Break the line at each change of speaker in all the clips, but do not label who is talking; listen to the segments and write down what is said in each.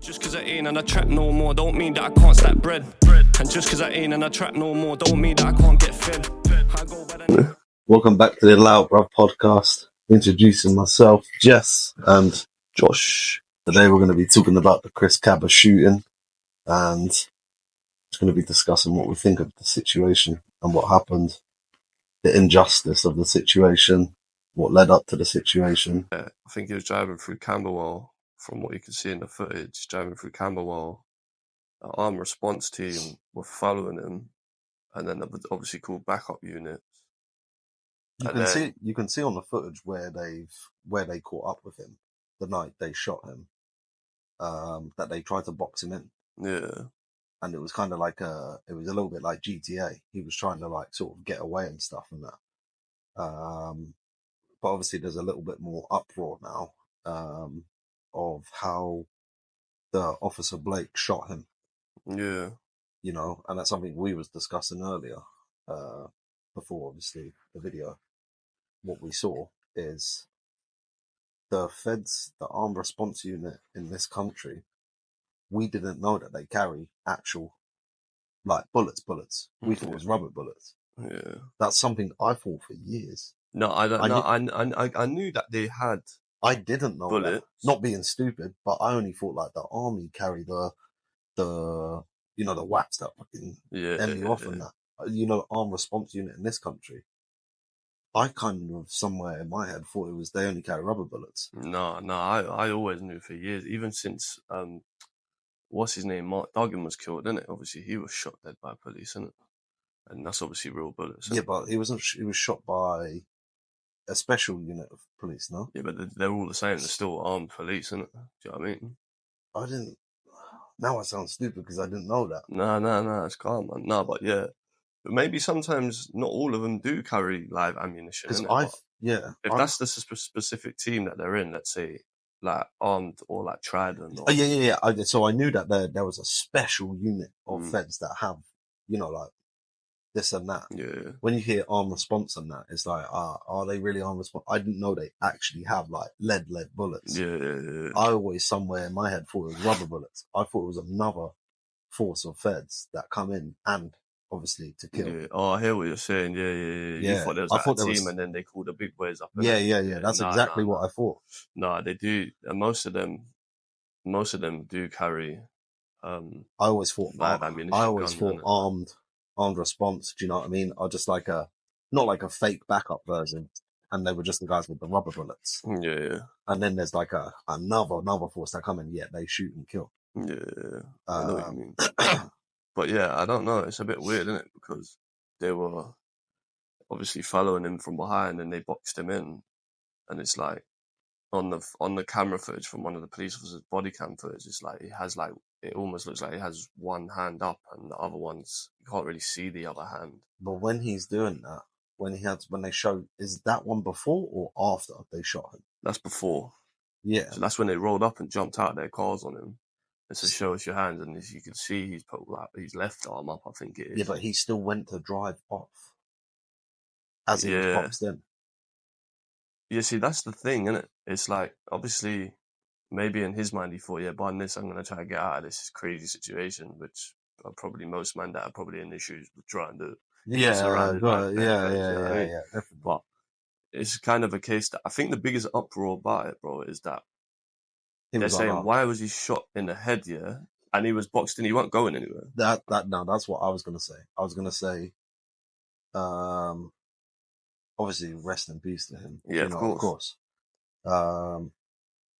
Just cause I ain't on a track no more, don't mean that I can't stack bread. And just cause I ain't on a track no more, don't mean that I can't get fed. I go by the...
Welcome back to the Loud Bruv podcast. Introducing myself, Jess, and Josh. Today we're going to be talking about the Chris Kaba shooting, and it's going to be discussing what we think of the situation and what happened, the injustice of the situation, what led up to the situation.
I think he was driving through Camberwell, from what you can see in the footage, driving through Camberwell. The armed response team were following him, and then obviously called backup units.
You can see on the footage where they caught up with him the night they shot him, that they tried to box him in.
Yeah.
And it was kind of like it was a little bit like GTA. He was trying to like sort of get away and stuff and that. But obviously there's a little bit more uproar now, of how the Officer Blake shot him.
Yeah.
You know, and that's something we was discussing earlier, before obviously the video. What we saw is the feds, the armed response unit in this country, we didn't know that they carry actual like bullets. We thought it was rubber bullets.
Yeah.
That's something I thought for years.
No, I don't know. I knew that they had.
I didn't know
bullets.
that. Not being stupid, but I only thought like the army carry the whaps that fucking end you off and that. Armed response unit in this country. I kind of somewhere in my head thought it was they only carry rubber bullets.
No, I always knew for years, even since what's his name, Mark Duggan was killed, didn't it? Obviously, he was shot dead by police, isn't it? And that's obviously real bullets.
Yeah, but he wasn't. He was shot by a special unit of police, no?
Yeah, but they're all the same. They're still armed police, isn't it? Do you know what I mean?
I didn't. Now I sound stupid because I didn't know that.
No, it's calm, man. No, but yeah. But maybe sometimes not all of them do carry live ammunition. If that's the specific team that they're in, let's say, like armed or like Trident. Or...
Yeah. So I knew that there was a special unit of feds that have, like this and that.
Yeah.
When you hear armed response and that, it's like, are they really armed response? I didn't know they actually have like lead bullets.
Yeah.
I always somewhere in my head thought it was rubber bullets. I thought it was another force of feds that come in and obviously to kill.
Yeah. Oh, I hear what you're saying. Yeah. You thought there was like a team and then they called the big boys up.
Yeah. That's exactly what I thought.
No, they do. Most of them do carry.
I always thought
live ammunition.
I always thought armed response. Do you know what I mean? Or just like not like a fake backup version. And they were just the guys with the rubber bullets.
Yeah.
And then there's like another force that come in. Yeah, they shoot and kill.
Yeah. I know what you mean. But yeah, I don't know. It's a bit weird, isn't it? Because they were obviously following him from behind and they boxed him in. And it's like on the camera footage from one of the police officers' Bodycam Footage, it's like it almost looks like he has one hand up and the other one's, you can't really see the other hand.
But when he's doing that, when they show, is that one before or after they shot him?
That's before.
Yeah.
So that's when they rolled up and jumped out their cars on him. And said, show us your hands. And as you can see, he's put like his left arm up, I think it is.
Yeah, but he still went to drive off as he was boxed in.
Yeah, see, that's the thing, isn't it? It's like, obviously, maybe in his mind, he thought, yeah, by this, I'm going to try to get out of this crazy situation, which probably most men that are probably in issues would try and do.
Yeah, definitely.
But it's kind of a case that I think the biggest uproar about it, bro, is that they're saying, why was he shot in the head, yeah? And he was boxed in, he wasn't going anywhere.
That's what I was going to say. I was going to say, obviously, rest in peace to him.
Yeah, of course.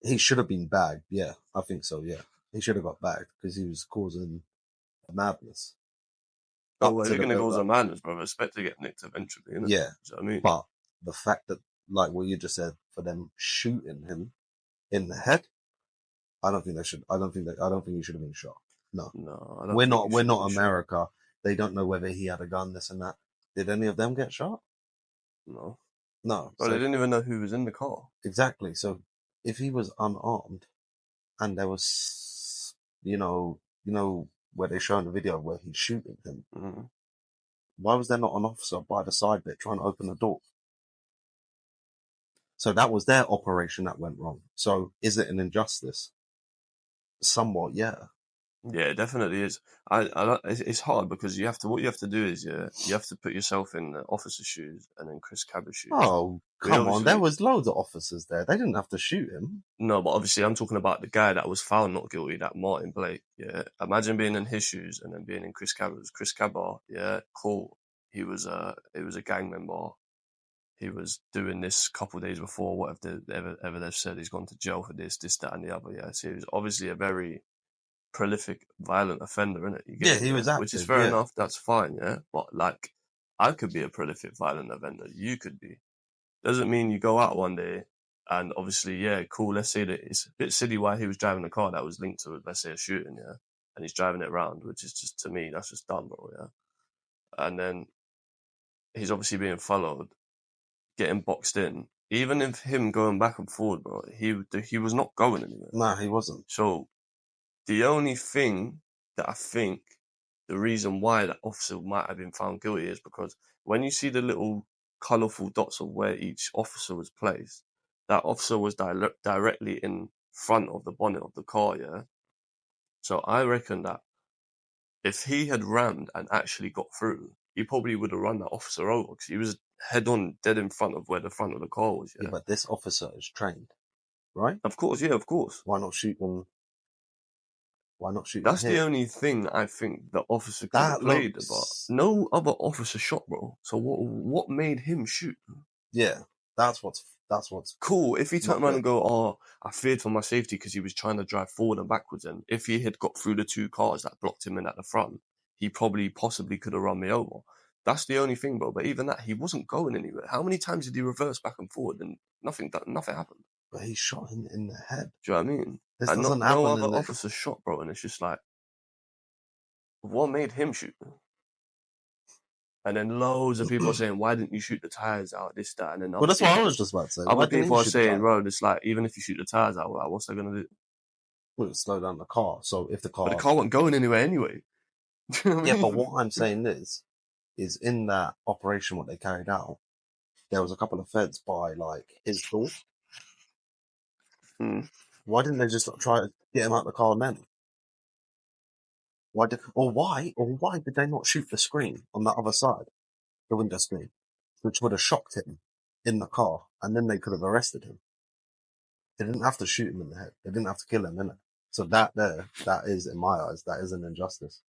He should have been bagged. Yeah, I think so. Yeah, he should have got bagged because he was causing a madness.
Oh, well, you're going to cause a madness, bro. I expect to get nicked eventually. Innit?
Yeah,
you know what I mean?
But the fact that, like what you just said, for them shooting him in the head, I don't think he should have been shot. No, we're not America. They don't know whether he had a gun, this and that. Did any of them get shot?
No.
But
they didn't even know who was in the car.
Exactly. So if he was unarmed and there was, where they show in the video where he's shooting him, why was there not an officer by the side bit trying to open the door? So that was their operation that went wrong. So is it an injustice? Somewhat, yeah.
Yeah, it definitely is. It's hard because what you have to do is you have to put yourself in the officer's shoes and then Chris Kaba's shoes.
Oh,
But
come on. There
obviously,
was loads of officers there. They didn't have to shoot him.
no, but obviously I'm talking about the guy that was found not guilty, that Martin Blake. Yeah, imagine being in his shoes and then being in Chris Kaba's. Chris Kaba, yeah, cool. He was a gang member. He was doing this a couple of days before. Whatever ever they've said, he's gone to jail for this, that, and the other. Yeah, so he was obviously a very prolific, violent offender, innit? You get
Yeah,
it,
he was
which is
active,
fair
yeah.
enough. That's fine, yeah. But like, I could be a prolific, violent offender. You could be. Doesn't mean you go out one day and obviously, yeah, cool. Let's say that it's a bit silly why he was driving a car that was linked to, let's say, a shooting, yeah, and he's driving it around, which is just, to me, that's just dumb, bro, yeah. And then he's obviously being followed, getting boxed in. Even if him going back and forward, bro, he was not going anywhere.
Nah, he wasn't.
So the only thing that I think the reason why that officer might have been found guilty is because when you see the little colourful dots of where each officer was placed, that officer was directly in front of the bonnet of the car, yeah? So I reckon that if he had rammed and actually got through, he probably would have run that officer over because he was head on, dead in front of where the front of the car was,
Yeah,
yeah?
but this officer is trained, right?
Of course, yeah, of course.
Why not shoot them? Why not shoot
That's
him?
the only thing I think the officer could have
That
played,
looks...
but no other officer shot, bro. So what made him shoot?
Yeah, that's what's
Cool. If he turned
not
around
good.
and go, oh, I feared for my safety because he was trying to drive forward and backwards, and if he had got through the two cars that blocked him in at the front, he possibly could have run me over. That's the only thing, bro. But even that, he wasn't going anywhere. How many times did he reverse back and forward and nothing happened?
But he shot him in the head.
Do you know what I mean?
This
And
doesn't
no
happen
other
in the...
officer shot, bro. And it's just like, what made him shoot? And then loads of people are saying, why didn't you shoot the tires out, this, that, and then
Well, that's what I was just about to say.
other
Why didn't
people
he
are
shoot the
saying,
tire?
bro, it's like, even if you shoot the tires out, like, what's that going to do?
Well, slow down the car. So if the car...
But the car wasn't going anywhere anyway. Do you know what I
Yeah,
mean?
but what I'm saying is in that operation, what they carried out, there was a couple of feds by, like, his door. Why didn't they just try to get him out of the car then? Why did they not shoot the screen on the other side, the window screen, which would have shocked him in the car, and then they could have arrested him. They didn't have to shoot him in the head. They didn't have to kill him, innit? So that is, in my eyes, that is an injustice.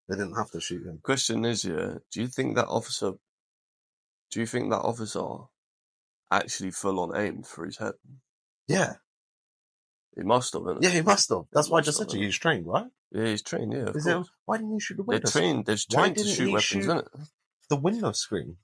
They didn't have to shoot him.
Question is, yeah, do you think that officer actually full on aimed for his head?
Yeah.
He must have, innit?
Yeah, he must have. That's why I
must
just
have,
said to you, he's trained, right?
Yeah, he's trained, yeah, of course.
Why didn't he shoot the
They're
window
trained to shoot weapons, innit?
the window screen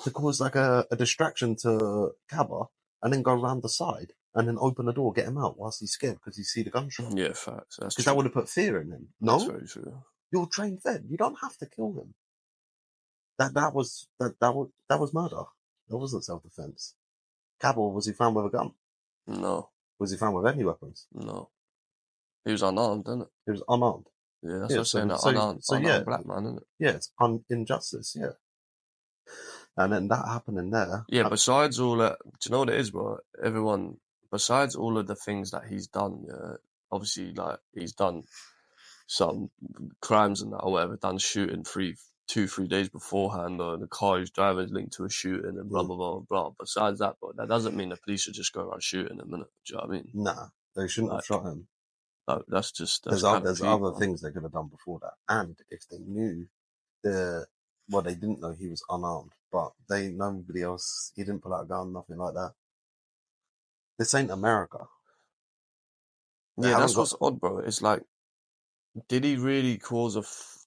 to cause like a distraction to Kaba and then go around the side and then open the door, get him out whilst he's scared because he see the gunshot?
Yeah, facts. That's
Because
true.
that would have put fear in him. No?
That's very true.
You're trained fed. You don't have to kill him. That was murder. That wasn't self-defense. Kaba, was he found with a gun?
No.
Was he found with any weapons?
No. He was unarmed, innit?
He was unarmed.
Yeah, that's what I'm saying. Unarmed black man, innit?
Yeah, it's injustice, yeah. And then that happened in there.
Yeah, besides all that, do you know what it is, bro? Everyone, besides all of the things that he's done, yeah, obviously, like, he's done some crimes and that or whatever, done shooting 2-3 days beforehand, or the car he's driving is linked to a shooting and blah, blah, blah, blah. Besides that, but that doesn't mean the police should just go around shooting him, innit? Do you know what I mean?
Nah, they shouldn't have shot him.
That's
There's other things they could have done before that. And if they knew they didn't know he was unarmed, but nobody else, he didn't pull out a gun, nothing like that. This ain't America.
Yeah, that's what's odd, bro. It's like, did he really cause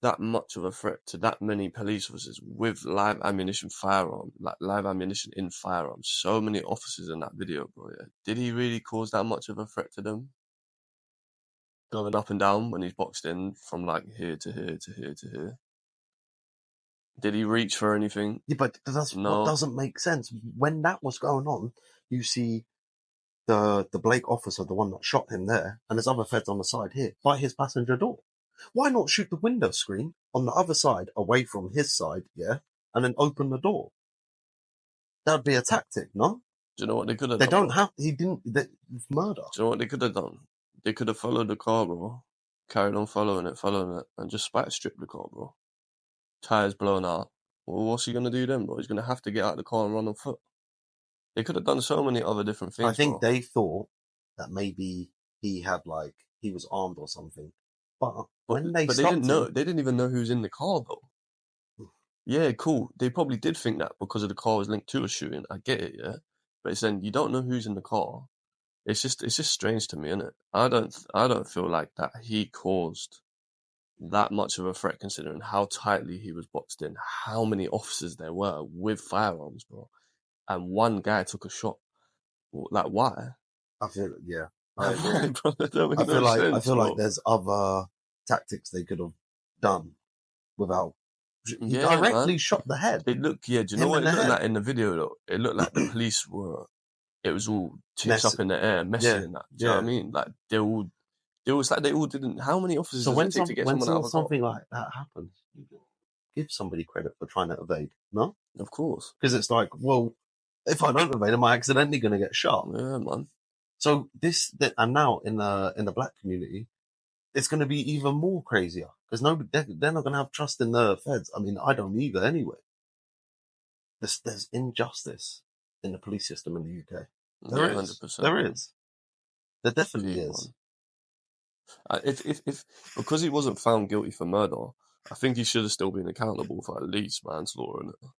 that much of a threat to that many police officers with live ammunition in firearms? So many officers in that video, bro. Yeah. Did he really cause that much of a threat to them? Going up and down when he's boxed in from like here to here to here to here. Did he reach for anything?
Yeah, but what doesn't make sense. When that was going on, you see the Blake officer, the one that shot him there, and there's other feds on the side here, by his passenger door. Why not shoot the window screen on the other side, away from his side, yeah, and then open the door? That would be a tactic, no?
Do you know what they could have
They
done?
don't have. He didn't. Murder.
Do you know what they could have done? They could have followed the car, bro. Carried on following it, and just spike stripped the car, bro. Tires blown out. Well, what's he gonna do then, bro? He's gonna have to get out of the car and run on foot. They could have done so many other different things.
I think
bro.
they thought that maybe he was armed or something. But when they
didn't know. They didn't even know who was in the car, though. Yeah, cool. They probably did think that because of the car was linked to a shooting. I get it, yeah. But it's then you don't know who's in the car. It's just strange to me, isn't it? I don't feel like that he caused that much of a threat considering how tightly he was boxed in, how many officers there were with firearms, bro, and one guy took a shot. Like, why?
I feel, yeah.
Why, bro? That don't make
I feel
no sense,
like
bro.
there's other tactics they could have done without. He
Yeah,
directly
man.
shot the head.
It looked, yeah. Do you know what it looked like in the video? Though it looked like the police were. It was all tits up in the air, messy and that. Do you know what I mean? Like they all. It was like they all didn't. How many officers
So
does it take to get someone out of a car?
something like that happens, give somebody credit for trying to evade. No,
of course,
because it's like, well, if I don't evade, am I accidentally going to get shot?
Yeah, man.
So and now in the black community, it's going to be even more crazier because they're not going to have trust in the feds. I mean, I don't either anyway. There's injustice in the police system in the UK. There is. 100%. There is. There definitely is.
If because he wasn't found guilty for murder, I think he should have still been accountable for at least manslaughter, innit?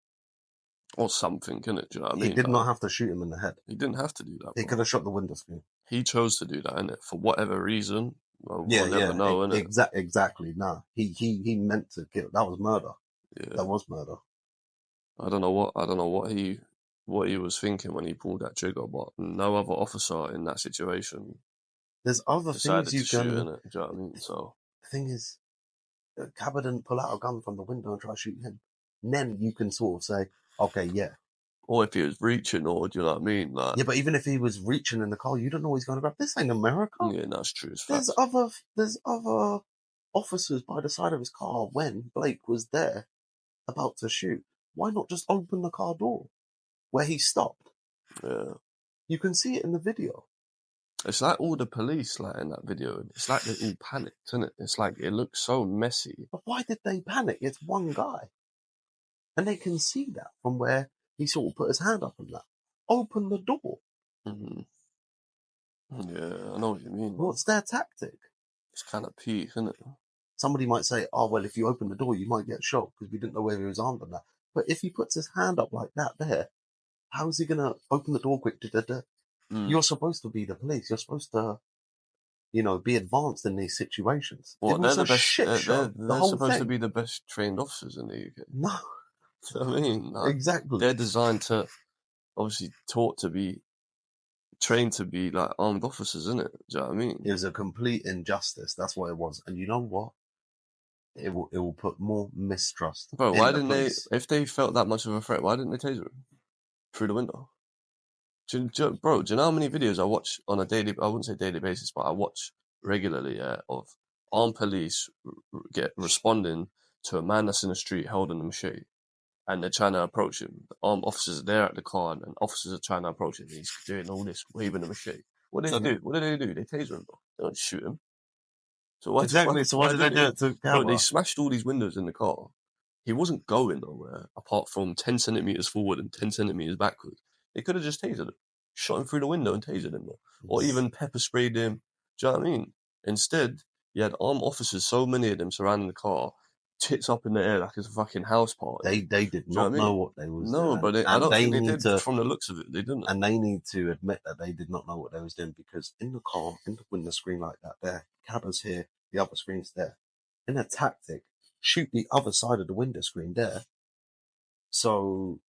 Or something, innit? Do you know what I mean?
He did not have to shoot him in the head.
He didn't have to do that.
He could have shot the window screen.
He chose to do that, innit? For whatever reason. We'll never know, innit?
Exactly. Nah. He meant to kill. That was murder. Yeah. That was murder.
I don't know what he was thinking when he pulled that trigger, but no other officer in that situation.
There's other things you can.
Shoot, innit? Do you know what I mean? So
the thing is, Kaba didn't pull out a gun from the window and try to shoot him. And then you can sort of say, okay, yeah.
Or if he was reaching, or do you know what I mean? Like,
yeah, but even if he was reaching in the car, you don't know what he's going to grab. This ain't America.
Yeah, that's true.
There's other officers by the side of his car when Blake was there about to shoot. Why not just open the car door where he stopped?
Yeah.
You can see it in the video.
It's like all the police, like in that video. It's like they all panicked, isn't it? It's like it looks so messy.
But why did they panic? It's one guy, and they can see that from where he sort of put his hand up and that. Open the door.
Mm-hmm. Yeah, I know what you mean.
What's their tactic?
It's kind of peak, isn't it?
Somebody might say, "Oh well, if you open the door, you might get shot because we didn't know whether he was armed or not." But if he puts his hand up like that, there, how is he gonna open the door quick? You're supposed to be the police. You're supposed to, be advanced in these situations.
Well, they're the best. They're supposed to be the best trained officers in the UK.
No,
I mean,
exactly.
They're designed to, obviously, trained to be like armed officers, isn't it? Do you know what I mean?
It was a complete injustice. That's what it was. And you know what? It will put more mistrust.
Bro, why didn't they? If they felt that much of a threat, why didn't they taser him through the window? Bro, do you know how many videos I watch on a daily? I wouldn't say daily basis, but I watch regularly of armed police responding to a man that's in the street holding a machete, and they're trying to approach him. The armed officers are there at the car, and officers are trying to approach him. He's doing all this, waving a machete. What do they do? What do they do? They taser him, bro. They don't shoot him. So why?
Exactly. So why did they do it to Kaba?
Bro, they smashed all these windows in the car. He wasn't going nowhere apart from 10 centimeters forward and 10 centimeters backward. They could have just tasered him, shot him through the window and tasered him, or even pepper sprayed him. Do you know what I mean? Instead, you had armed officers, so many of them surrounding the car, tits up in the air like it's a fucking house party.
They did not know what they was doing.
No, but I don't think they did. From the looks of it, they didn't.
And they need to admit that they did not know what they was doing, because in the car, in the window screen like that, there, Kaba's here, the other screen's there. In a tactic, shoot the other side of the window screen there, so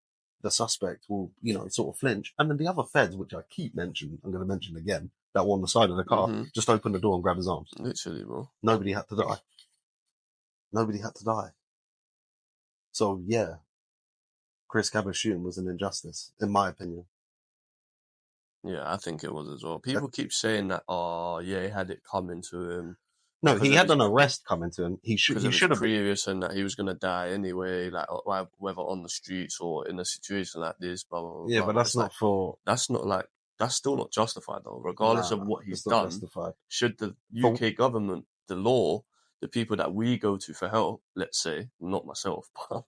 the suspect will, sort of flinch. And then the other feds, which I keep mentioning, I'm going to mention again, that were on the side of the car, just open the door and grab his arms.
Literally, bro.
Nobody had to die. Nobody had to die. So, yeah, Chris Kaba's shooting was an injustice, in my opinion.
Yeah, I think it was as well. People keep saying that, he had it coming to him.
No, he had an arrest coming to him. He should have
previous, and that he was gonna die anyway, like whether on the streets or in a situation like this. Blah, blah, blah,
yeah, but that's not for.
That's not like that's still not justified though. Regardless of what he's done,
justified.
Should the UK government, the law, the people that we go to for help, let's say, not myself, but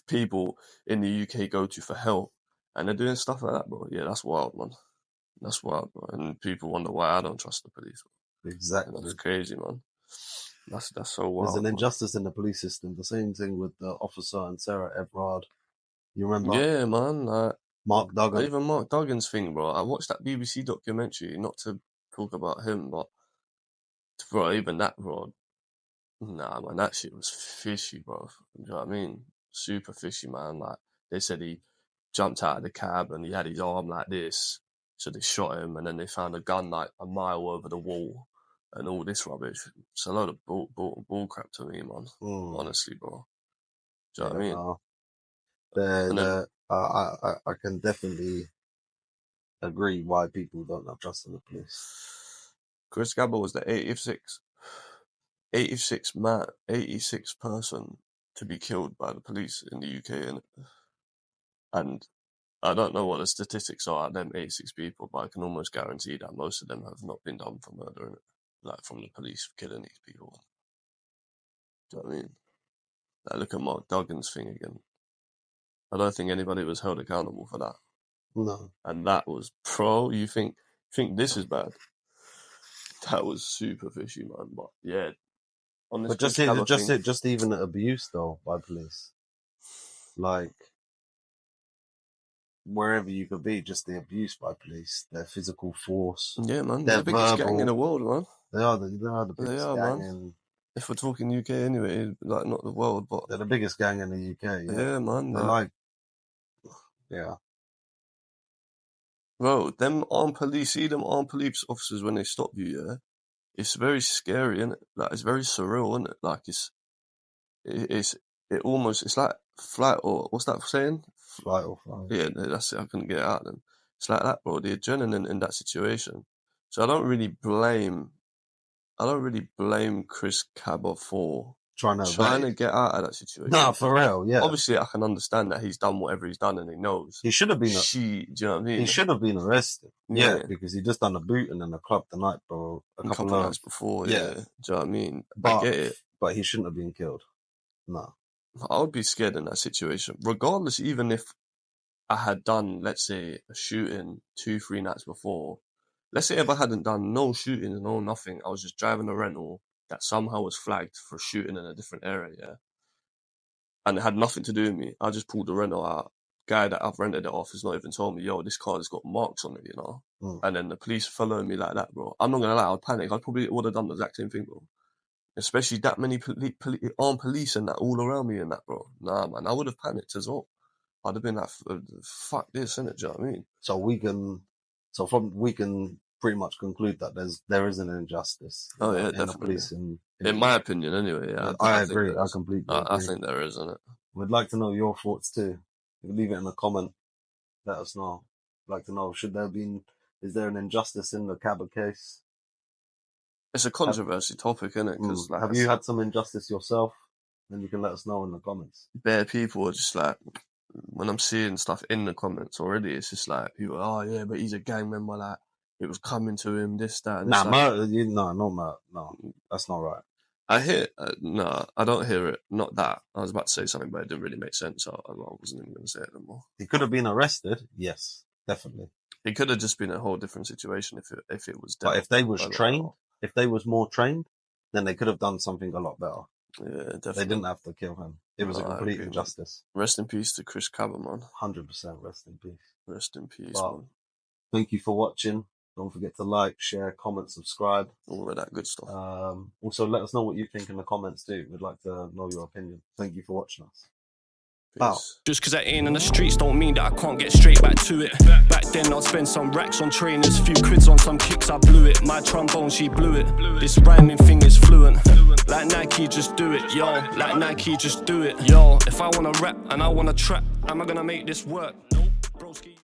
people in the UK go to for help, and they're doing stuff like that, bro. Yeah, that's wild, man. That's wild, bro. And people wonder why I don't trust the police.
Exactly.
And that's crazy, man. That's so wild.
There's an injustice in the police system. The same thing with the officer and Sarah Everard. You remember?
Yeah, man.
Mark Duggan.
Even Mark Duggan's thing, bro. I watched that BBC documentary, not to talk about him, but bro, even that, bro. Nah, man, that shit was fishy, bro. You know what I mean? Super fishy, man. Like, they said he jumped out of the cab and he had his arm like this, so they shot him, and then they found a gun like a mile over the wall, and all this rubbish. It's a load of bull crap to me, man. Honestly, bro. Do you know what I mean?
I can definitely agree why people don't have trust in the police.
Chris Kaba was the 86th person to be killed by the police in the UK, and I don't know what the statistics are at them 86 people, but I can almost guarantee that most of them have not been done for murder, like from the police killing these people. Do you know what I mean? Like, look at Mark Duggan's thing again. I don't think anybody was held accountable for that.
No.
And that was you think this is bad? That was super fishy, man. But yeah, on this.
But just even abuse though by police, like wherever you could be, just the abuse by police, their physical force.
Yeah, man. They're the biggest gang in the world, man.
They are the biggest gang in.
If we're talking UK anyway, like not the world, but
they're the biggest gang in the UK.
Yeah, man.
They're like, yeah.
Bro, them armed police officers when they stop you, yeah, it's very scary, isn't it? Like, it's very surreal, isn't it? Like, it's like flight or, what's that saying?
Flight or fight.
Yeah, that's it. I couldn't get it out of them. It's like that, bro. The adrenaline in that situation. So I don't really blame Chris Kaba for trying to get out of that situation.
Nah, for real, yeah.
Obviously, I can understand that he's done whatever he's done and he knows.
He should have been.
Do you know what I mean?
He should have been arrested. Yeah, because he just done a booting in the club the night, bro. A couple of
nights before. Yeah. Do you know what I mean? I get it.
But he shouldn't have been killed. No.
I would be scared in that situation, regardless. Even if I had done, let's say, a shooting 2-3 nights before. Let's say if I hadn't done no shooting, no nothing, I was just driving a rental that somehow was flagged for shooting in a different area, yeah? And it had nothing to do with me. I just pulled the rental out. Guy that I've rented it off has not even told me, yo, this car has got marks on it, you know? And then the police following me like that, bro. I'm not gonna lie, I'd panic. I probably would have done the exact same thing, bro. Especially that many armed police and that all around me and that, bro. Nah, man, I would have panicked as well. I'd have been like, fuck this, innit? Do you know what I mean?
So we can pretty much conclude that there is an injustice.
Oh yeah, definitely. In my opinion, anyway. Yeah,
I agree. I completely agree.
I think there is, isn't it?
We'd like to know your thoughts too. You can leave it in a comment. Let us know. I'd like to know, is there an injustice in the Kaba case?
It's a controversy topic, isn't it? Cause, like,
have you had some injustice yourself? Then you can let us know in the comments.
Bare people are just like, when I'm seeing stuff in the comments already, it's just like people, oh yeah, but he's a gang member. Like, it was coming to him, this, that. And
nah, murder. No, that's not right.
I hear, no, I don't hear it. Not that. I was about to say something, but it didn't really make sense. So I wasn't even going to say it anymore.
He could have been arrested. Yes, definitely.
It could have just been a whole different situation if it was.
But if they was trained, if they was more trained, then they could have done something a lot better.
Yeah, definitely.
They didn't have to kill him. It was a complete injustice.
Rest in peace to Chris Kaba, man.
100% rest in peace.
Rest in peace, man.
Thank you for watching. Don't forget to like, share, comment, subscribe.
All of that good stuff.
Also, let us know what you think in the comments too. We'd like to know your opinion. Thank you for watching us.
Peace.
Just because I ain't in the streets don't mean that I can't get straight back to it. Back then I'd spend some racks on trainers, few quids on some kicks, I blew it. My trombone, she blew it. This rhyming thing is fluent. Like Nike, just do it, yo. Like Nike, just do it, yo. If I wanna rap and I wanna trap, am I gonna make this work?